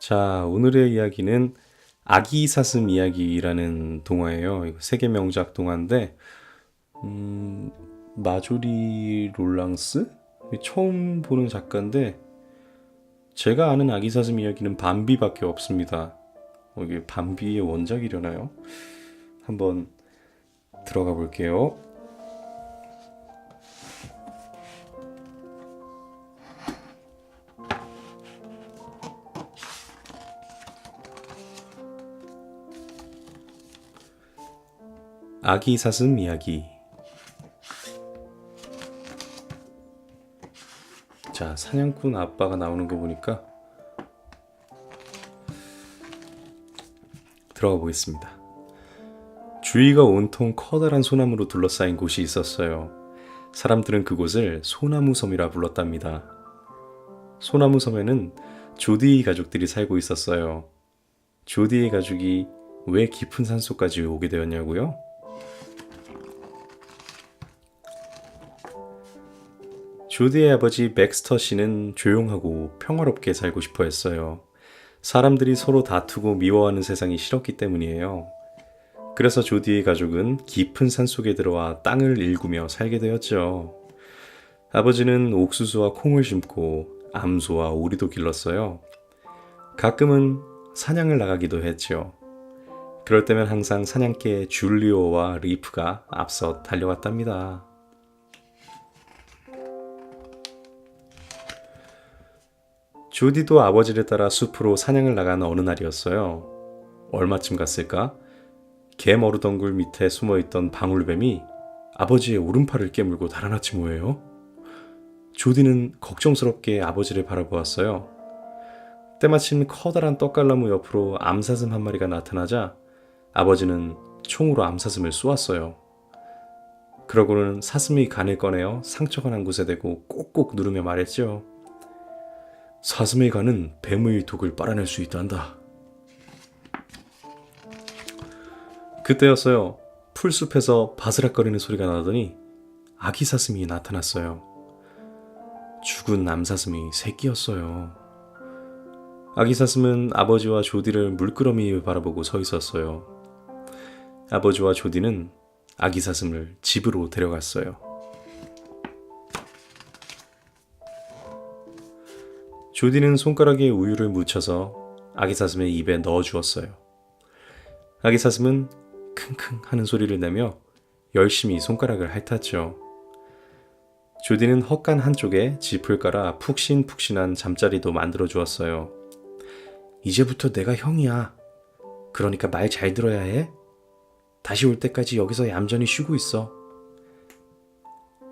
자, 오늘의 이야기는 아기 사슴 이야기라는 동화예요. 이거 세계 명작 동화인데, 마조리 롤랑스? 처음 보는 작가인데, 제가 아는 아기 사슴 이야기는 밤비밖에 없습니다. 이게 밤비의 원작이려나요? 한번 들어가 볼게요. 아기 사슴 이야기. 자, 사냥꾼 아빠가 나오는 거 보니까 들어가 보겠습니다. 주위가 온통 커다란 소나무로 둘러싸인 곳이 있었어요. 사람들은 그곳을 소나무 섬이라 불렀답니다. 소나무 섬에는 조디 가족들이 살고 있었어요. 조디의 가족이 왜 깊은 산속까지 오게 되었냐고요? 조디의 아버지 맥스터 씨는 조용하고 평화롭게 살고 싶어 했어요. 사람들이 서로 다투고 미워하는 세상이 싫었기 때문이에요. 그래서 조디의 가족은 깊은 산속에 들어와 땅을 일구며 살게 되었죠. 아버지는 옥수수와 콩을 심고 암소와 오리도 길렀어요. 가끔은 사냥을 나가기도 했죠. 그럴 때면 항상 사냥개 줄리오와 리프가 앞서 달려왔답니다. 조디도 아버지를 따라 숲으로 사냥을 나간 어느 날이었어요. 얼마쯤 갔을까? 개머루덩굴 밑에 숨어있던 방울뱀이 아버지의 오른팔을 깨물고 달아났지 뭐예요? 조디는 걱정스럽게 아버지를 바라보았어요. 때마침 커다란 떡갈나무 옆으로 암사슴 한 마리가 나타나자 아버지는 총으로 암사슴을 쏘았어요. 그러고는 사슴이 간을 꺼내어 상처가 난 곳에 대고 꼭꼭 누르며 말했죠. 사슴의 간은 뱀의 독을 빨아낼 수 있단다. 그때였어요. 풀숲에서 바스락거리는 소리가 나더니 아기 사슴이 나타났어요. 죽은 암사슴이 새끼였어요. 아기 사슴은 아버지와 조디를 물끄러미 바라보고 서 있었어요. 아버지와 조디는 아기 사슴을 집으로 데려갔어요. 조디는 손가락에 우유를 묻혀서 아기 사슴의 입에 넣어 주었어요. 아기 사슴은 킁킁 하는 소리를 내며 열심히 손가락을 핥았죠. 조디는 헛간 한쪽에 짚을 깔아 푹신푹신한 잠자리도 만들어 주었어요. 이제부터 내가 형이야. 그러니까 말 잘 들어야 해. 다시 올 때까지 여기서 얌전히 쉬고 있어.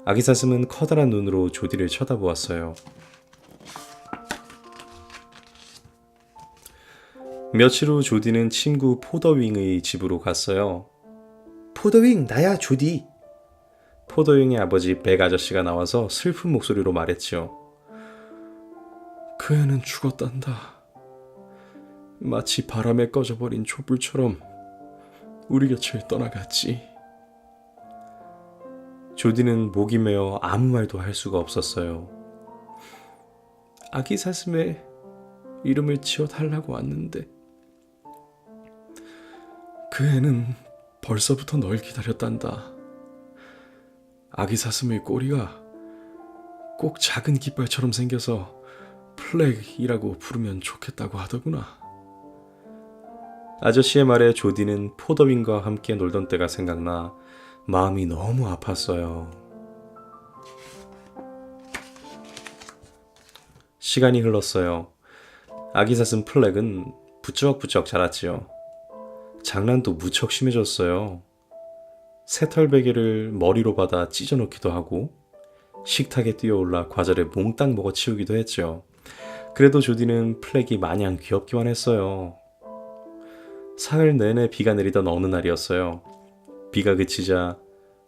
아기 사슴은 커다란 눈으로 조디를 쳐다보았어요. 며칠 후 조디는 친구 포더윙의 집으로 갔어요. 포더윙, 나야, 조디. 포더윙의 아버지 백 아저씨가 나와서 슬픈 목소리로 말했지요. 그 애는 죽었단다. 마치 바람에 꺼져버린 촛불처럼 우리 곁을 떠나갔지. 조디는 목이 메어 아무 말도 할 수가 없었어요. 아기 사슴의 이름을 지어달라고 왔는데 그 애는 벌써부터 널 기다렸단다. 아기 사슴의 꼬리가 꼭 작은 깃발처럼 생겨서 플렉이라고 부르면 좋겠다고 하더구나. 아저씨의 말에 조디는 포더윙과 함께 놀던 때가 생각나 마음이 너무 아팠어요. 시간이 흘렀어요. 아기 사슴 플렉은 부쩍부쩍 자랐지요. 장난도 무척 심해졌어요. 새털베개를 머리로 받아 찢어놓기도 하고 식탁에 뛰어올라 과자를 몽땅 먹어 치우기도 했죠. 그래도 조디는 플렉이 마냥 귀엽기만 했어요. 사흘 내내 비가 내리던 어느 날이었어요. 비가 그치자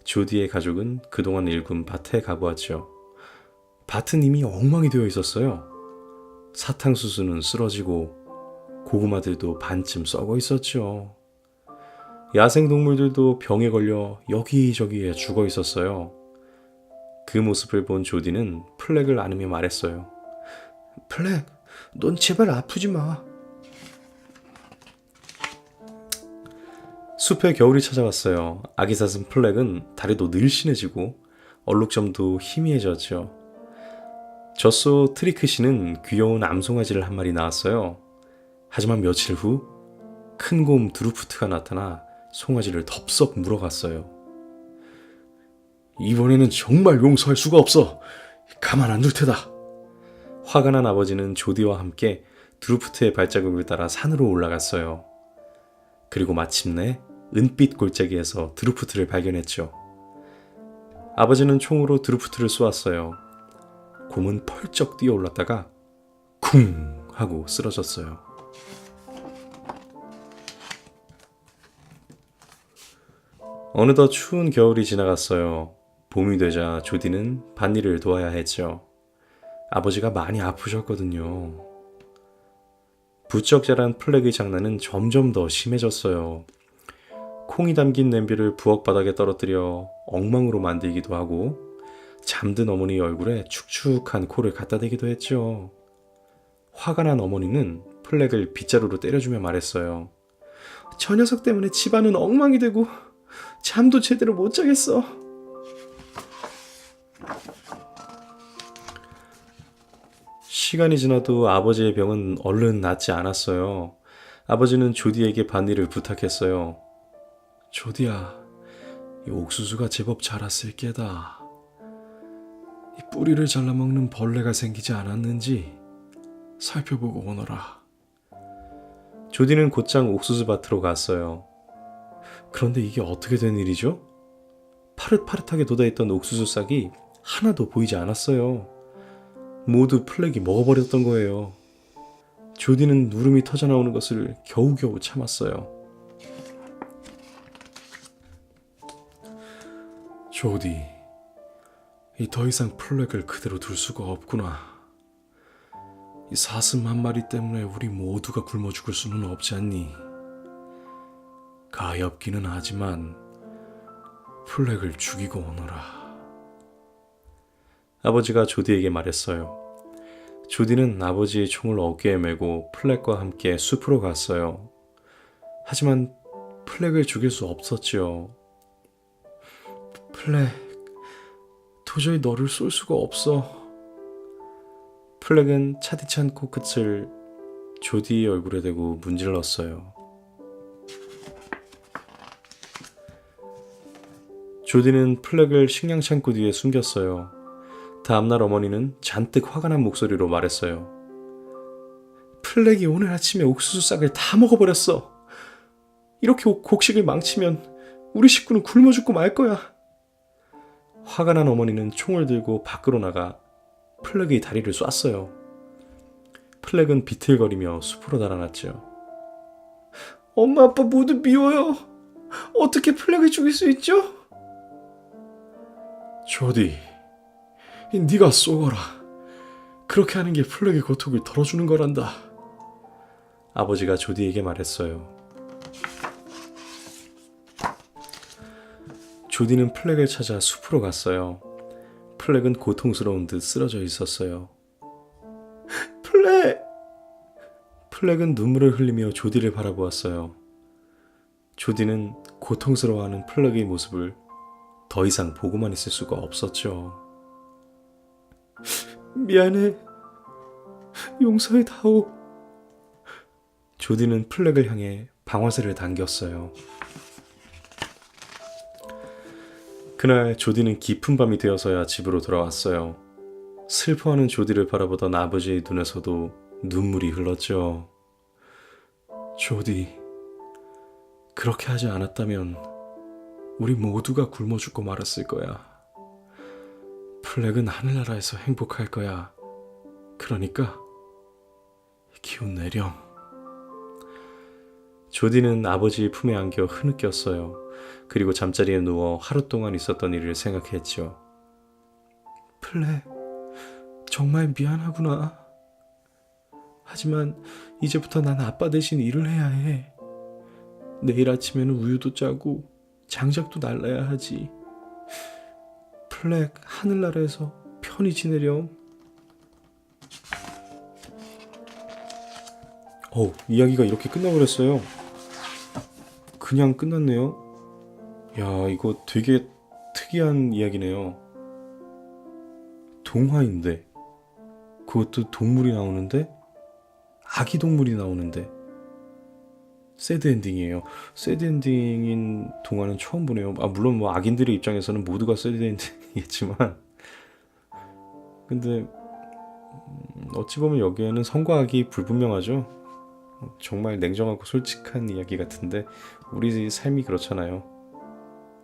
조디의 가족은 그동안 일군 밭에 가보았죠. 밭은 이미 엉망이 되어 있었어요. 사탕수수는 쓰러지고 고구마들도 반쯤 썩어 있었죠. 야생동물들도 병에 걸려 여기저기에 죽어 있었어요. 그 모습을 본 조디는 플렉을 안으며 말했어요. 플렉, 넌 제발 아프지 마. 숲에 겨울이 찾아왔어요. 아기 사슴 플렉은 다리도 늘씬해지고 얼룩점도 희미해졌죠. 젖소 트리크시는 귀여운 암송아지를 한 마리 낳았어요. 하지만 며칠 후 큰 곰 드루프트가 나타나 송아지를 덥석 물어갔어요. 이번에는 정말 용서할 수가 없어. 가만 안 둘 테다. 화가 난 아버지는 조디와 함께 드루프트의 발자국을 따라 산으로 올라갔어요. 그리고 마침내 은빛 골짜기에서 드루프트를 발견했죠. 아버지는 총으로 드루프트를 쏘았어요. 곰은 펄쩍 뛰어올랐다가 쿵 하고 쓰러졌어요. 어느덧 추운 겨울이 지나갔어요. 봄이 되자 조디는 밭일을 도와야 했죠. 아버지가 많이 아프셨거든요. 부쩍 자란 플렉의 장난은 점점 더 심해졌어요. 콩이 담긴 냄비를 부엌 바닥에 떨어뜨려 엉망으로 만들기도 하고 잠든 어머니 얼굴에 축축한 코를 갖다 대기도 했죠. 화가 난 어머니는 플렉을 빗자루로 때려주며 말했어요. 저 녀석 때문에 집안은 엉망이 되고 잠도 제대로 못 자겠어. 시간이 지나도 아버지의 병은 얼른 낫지 않았어요. 아버지는 조디에게 밭일을 부탁했어요. 조디야, 이 옥수수가 제법 자랐을 게다. 이 뿌리를 잘라먹는 벌레가 생기지 않았는지 살펴보고 오너라. 조디는 곧장 옥수수 밭으로 갔어요. 그런데 이게 어떻게 된 일이죠? 파릇파릇하게 돋아있던 옥수수 싹이 하나도 보이지 않았어요. 모두 플렉이 먹어버렸던 거예요. 조디는 누름이 터져나오는 것을 겨우겨우 참았어요. 조디, 이 더 이상 플렉을 그대로 둘 수가 없구나. 이 사슴 한 마리 때문에 우리 모두가 굶어 죽을 수는 없지 않니? 가엾기는 하지만 플렉을 죽이고 오너라. 아버지가 조디에게 말했어요. 조디는 아버지의 총을 어깨에 메고 플렉과 함께 숲으로 갔어요. 하지만 플렉을 죽일 수 없었지요. 플렉, 도저히 너를 쏠 수가 없어. 플렉은 차디찬 코끝을 조디의 얼굴에 대고 문질렀어요. 조디는 플렉을 식량 창고 뒤에 숨겼어요. 다음날 어머니는 잔뜩 화가 난 목소리로 말했어요. 플렉이 오늘 아침에 옥수수 싹을 다 먹어버렸어. 이렇게 곡식을 망치면 우리 식구는 굶어 죽고 말 거야. 화가 난 어머니는 총을 들고 밖으로 나가 플렉의 다리를 쐈어요. 플렉은 비틀거리며 숲으로 달아났죠. 엄마 아빠 모두 미워요. 어떻게 플렉을 죽일 수 있죠? 조디, 네가 쏘거라. 그렇게 하는 게 플렉의 고통을 덜어주는 거란다. 아버지가 조디에게 말했어요. 조디는 플렉을 찾아 숲으로 갔어요. 플렉은 고통스러운 듯 쓰러져 있었어요. 플렉! 플렉은 눈물을 흘리며 조디를 바라보았어요. 조디는 고통스러워하는 플렉의 모습을 더 이상 보고만 있을 수가 없었죠. 미안해. 용서해다오. 조디는 플렉을 향해 방아쇠를 당겼어요. 그날 조디는 깊은 밤이 되어서야 집으로 돌아왔어요. 슬퍼하는 조디를 바라보던 아버지의 눈에서도 눈물이 흘렀죠. 조디, 그렇게 하지 않았다면 우리 모두가 굶어 죽고 말았을 거야. 플렉은 하늘나라에서 행복할 거야. 그러니까 기운 내렴. 조디는 아버지의 품에 안겨 흐느꼈어요. 그리고 잠자리에 누워 하루 동안 있었던 일을 생각했죠. 플렉, 정말 미안하구나. 하지만 이제부터 난 아빠 대신 일을 해야 해. 내일 아침에는 우유도 짜고 장작도 날라야 하지. 플렉, 하늘나라에서 편히 지내렴. 이야기가 이렇게 끝나버렸어요. 그냥 끝났네요. 야, 이거 되게 특이한 이야기네요. 동화인데, 그것도 동물이 나오는데, 아기 동물이 나오는데, 새드 엔딩이에요. 새드 엔딩인 동화는 처음 보네요. 물론 뭐 악인들의 입장에서는 모두가 새드 엔딩이겠지만, 근데 어찌 보면 여기에는 선과 악이 불분명하죠. 정말 냉정하고 솔직한 이야기 같은데 우리 삶이 그렇잖아요.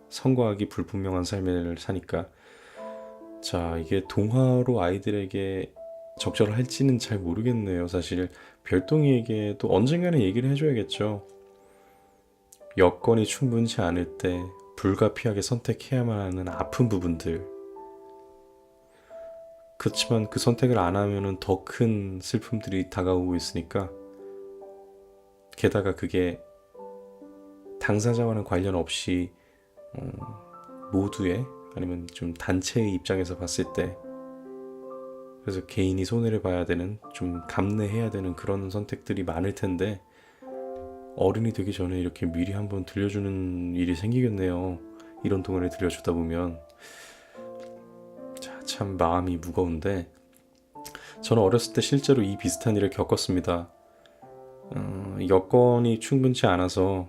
선과 악이 불분명한 삶을 사니까. 자, 이게 동화로 아이들에게 적절할지는 잘 모르겠네요. 사실 별똥이에게도 언젠가는 얘기를 해줘야겠죠. 여건이 충분치 않을 때 불가피하게 선택해야만 하는 아픈 부분들. 그렇지만 그 선택을 안 하면은 더 큰 슬픔들이 다가오고 있으니까, 게다가 그게 당사자와는 관련 없이 모두의, 아니면 좀 단체의 입장에서 봤을 때, 그래서 개인이 손해를 봐야 되는, 좀 감내해야 되는 그런 선택들이 많을 텐데, 어른이 되기 전에 이렇게 미리 한번 들려주는 일이 생기겠네요. 이런 동안을 들려주다 보면. 자, 참 마음이 무거운데, 저는 어렸을 때 실제로 이 비슷한 일을 겪었습니다. 여건이 충분치 않아서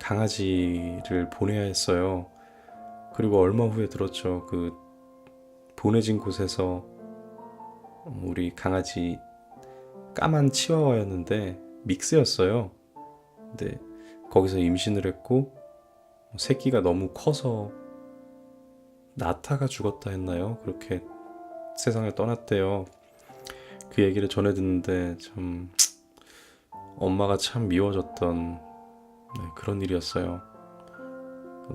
강아지를 보내야 했어요. 그리고 얼마 후에 들었죠. 그 보내진 곳에서 우리 강아지 까만 치와와였는데 믹스였어요. 근데 거기서 임신을 했고 새끼가 너무 커서 낳다가 죽었다 했나요? 그렇게 세상을 떠났대요. 그 얘기를 전해 듣는데 참 엄마가 참 미워졌던 그런 일이었어요.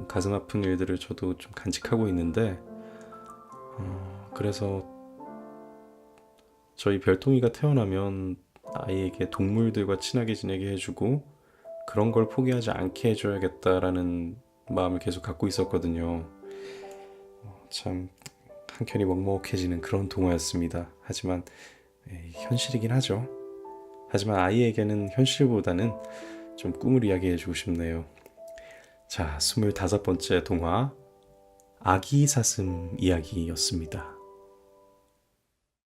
가슴 아픈 일들을 저도 좀 간직하고 있는데, 그래서 저희 별똥이가 태어나면 아이에게 동물들과 친하게 지내게 해주고 그런 걸 포기하지 않게 해줘야겠다라는 마음을 계속 갖고 있었거든요. 참 한켠이 먹먹해지는 그런 동화였습니다. 하지만 현실이긴 하죠. 하지만 아이에게는 현실보다는 좀 꿈을 이야기해주고 싶네요. 자, 25번째 동화 아기 사슴 이야기였습니다.